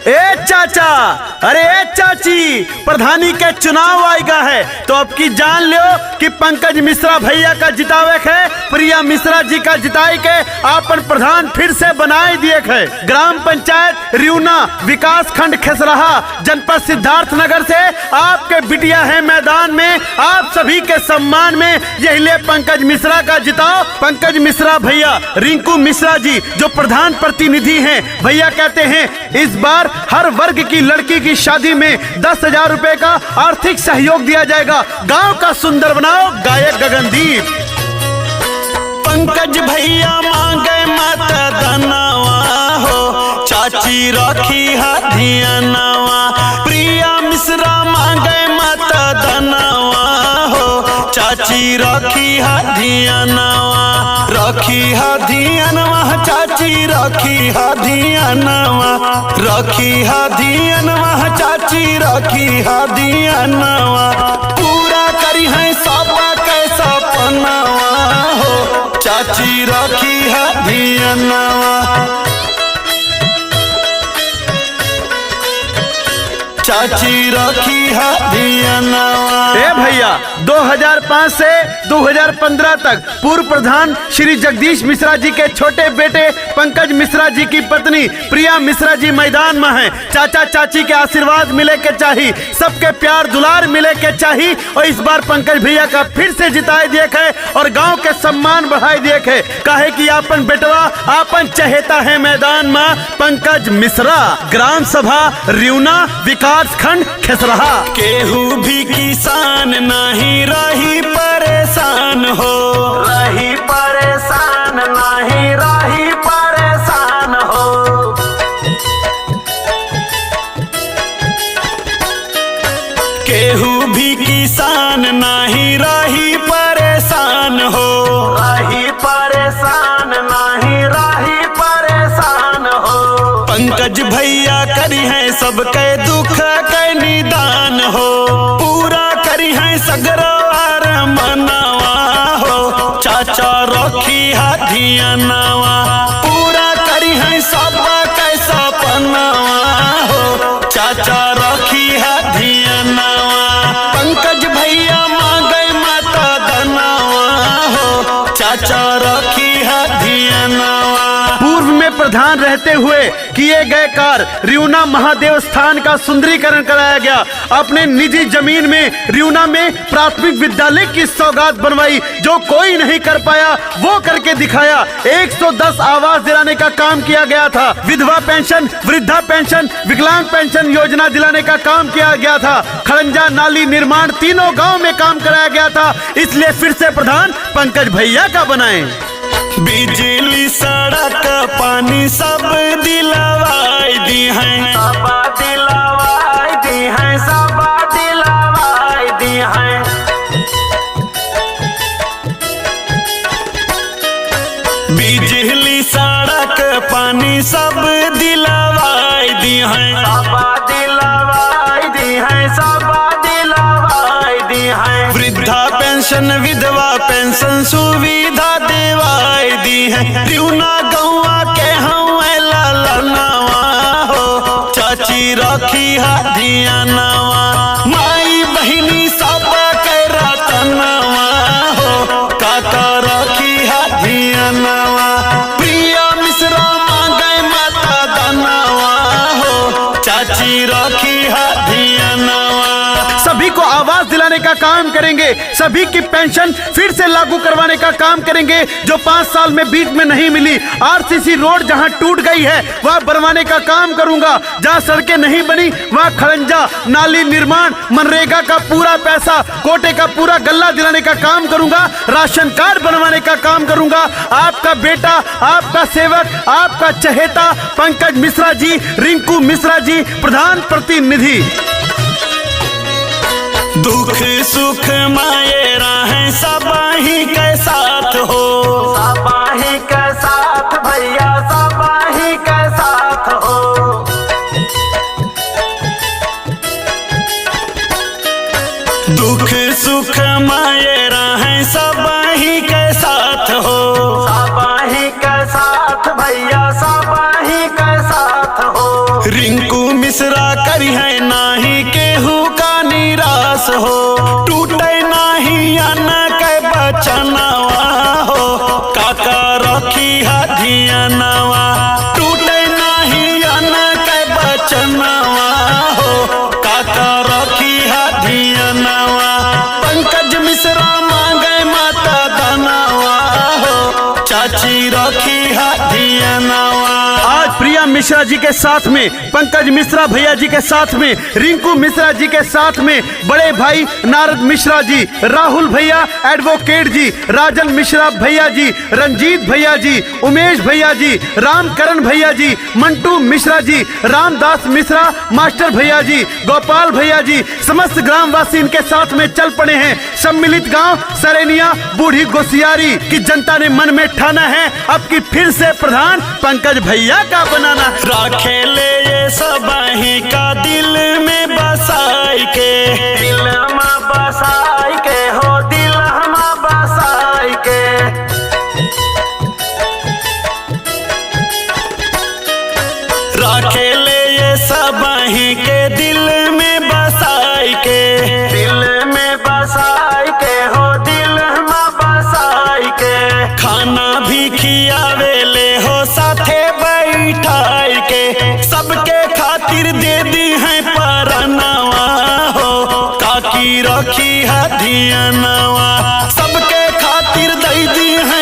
ए चाचा, अरे ए चाची, प्रधानी के चुनाव आएगा है तो अब की जान लो कि पंकज मिश्रा भैया का जितावे है, प्रिया मिश्रा जी का जिताई के आपन प्रधान फिर से बनाए दिए है। ग्राम पंचायत रिउना विकास खंड खेसराहा जनपद सिद्धार्थनगर से आपके बिटिया है मैदान में, आप सभी के सम्मान में यही ले पंकज मिश्रा का जिताओ। पंकज मिश्रा भैया रिंकू मिश्रा जी जो प्रधान प्रतिनिधि हैं, भैया कहते हैं इस बार हर वर्ग की लड़की की शादी में 10,000 रुपए का आर्थिक सहयोग दिया जाएगा। गांव का सुंदर बनाओ, गायक गगनदीप। पंकज भैया मांगे मत धनवा हो, चाची रखी हथियानवा। प्रिया मिश्रा मांगे मत धनवा हो, चाची रखी हथियानवा। रखी हथियानवा चाची रखी हथियानवा, रखी हथियानवा चाची रखी हथियानवा। पूरा करी है सब कैसा पनावा हो, चाची रखी हथियानवा। चाची रखी हथियानवा। ए भैया 2005 से 2015 तक पूर्व प्रधान श्री जगदीश मिश्रा जी के छोटे बेटे पंकज मिश्रा जी की पत्नी प्रिया मिश्रा जी मैदान में हैं। चाचा चाची के आशीर्वाद मिले के चाहिए, सबके प्यार दुलार मिले के चाहिए और इस बार पंकज भैया का फिर से जिताए दिए है और गांव के सम्मान बढ़ाए दिए है। काहे कि आपन बेटवा आपन चहेता है मैदान में पंकज मिश्रा। ग्राम सभा रिउना विकास खंड खेसराहा। केहू भी किसान नहीं रही परेशान हो, रही परेशान नहीं रही परेशान हो। केहू भी किसान नहीं रही परेशान हो, रही परेशान नहीं रही परेशान हो। पंकज भैया करी है सबके दुख के निदान हो। पूरा करी है सगरवार मनावा हो, चाचा रखी हथियानवा। पूरा करी है सब कैसा पनावा हो, चाचा रखी हथियानवा। पंकज भैया मांगे माता धनवा हो, चाचा रखी हथियानवा। पूर्व में प्रधान रहते हुए किए गए कार्य रिउना महादेव स्थान का सुंदरीकरण कराया गया। अपने निजी जमीन में रिउना में प्राथमिक विद्यालय की सौगात बनवाई, जो कोई नहीं कर पाया वो करके दिखाया। 110 आवास दिलाने का काम किया गया था। विधवा पेंशन, वृद्धा पेंशन, विकलांग पेंशन योजना दिलाने का काम किया गया था। खड़ंजा नाली निर्माण तीनों गाँव में काम कराया गया था। इसलिए फिर से प्रधान पंकज भैया का बनाए। बिजली सड़क पानी सब दिलवाई दी हैं, सब दिलवाई दी हैं, सब दिलवाई दी हैं। बिजली सड़क पानी सब दिलवाई दी हैं, सब दिलवाई दी हैं, सब दिलवाई दी हैं। वृद्धा पेंशन विधवा पेंशन सुविधा देवाई दी है। रिउना गौवा के हवे ललनवा हो, चाची रखी हथियानवा। माई बहिनी सब के रतनवा हो, काका रखी हथियानवा। प्रिया मिश्रा मांगे माता धनवा हो, चाची रखी हथियानवा। सभी को आवास दिलाने का काम करेंगे, सभी की पेंशन फिर से लागू करवाने का काम करेंगे जो 5 साल में बीच में नहीं मिली। आरसीसी रोड जहां टूट गई है वहां बनवाने का काम करूंगा। जहां सड़कें नहीं बनी वहां खड़ंजा नाली निर्माण, मनरेगा का पूरा पैसा, कोटे का पूरा गल्ला दिलाने का काम करूंगा। राशन कार्ड बनवाने का काम करूंगा। आपका बेटा, आपका सेवक, आपका चहेता पंकज मिश्रा जी, रिंकू मिश्रा जी, प्रधान प्रतिनिधि। दुख सुख माये राहें सब ही के साथ हो, सब ही के साथ भैया, सब ही के साथ हो। दुख सुख माये राहें सब ही के साथ हो, सब ही के साथ भैया, सब ही के साथ हो। रिंकू मिश्रा करी है नाही केहू का निराश हो, टूटे नाही अन्न के बचनवा हो, काका रखी हथियनवा, टूटे नहीं अन्न के बचनवा हो, काका रखी हथियनवा। पंकज मिश्रा मांगे माता धनवा हो, चाची रखी हथियनवा। आज प्रिया मिश्रा जी के साथ में, पंकज मिश्रा भैया जी के साथ में, रिंकू मिश्रा जी के साथ में, बड़े भाई नारद मिश्रा जी, राहुल भैया एडवोकेट जी, राजन मिश्रा भैया जी, रंजीत भैया जी, उमेश भैया जी, रामकरण भैया जी, मंटू मिश्रा जी, रामदास मिश्रा मास्टर भैया जी, गोपाल भैया जी, समस्त ग्रामवासी इनके साथ में चल पड़े हैं। सम्मिलित गांव सरेनिया बूढ़ी गोसियारी की जनता ने मन में ठाना है अब की फिर से प्रधान पंकज भैया का बनाना। राखे ले ये सब ही का दिल में बसाई के, दिल में बसाई के हो, दिल में बसाई के। राखे ले ये सब ही के दिल में बसाई के, दिल में बसाई के हो, दिल में बसाई के। खाना भी खियावे ले हो साथे बैठाई के, सबके खातिर दे दी है परनवा हो, काकी रखी हथियनवा, सबके खातिर दे दी है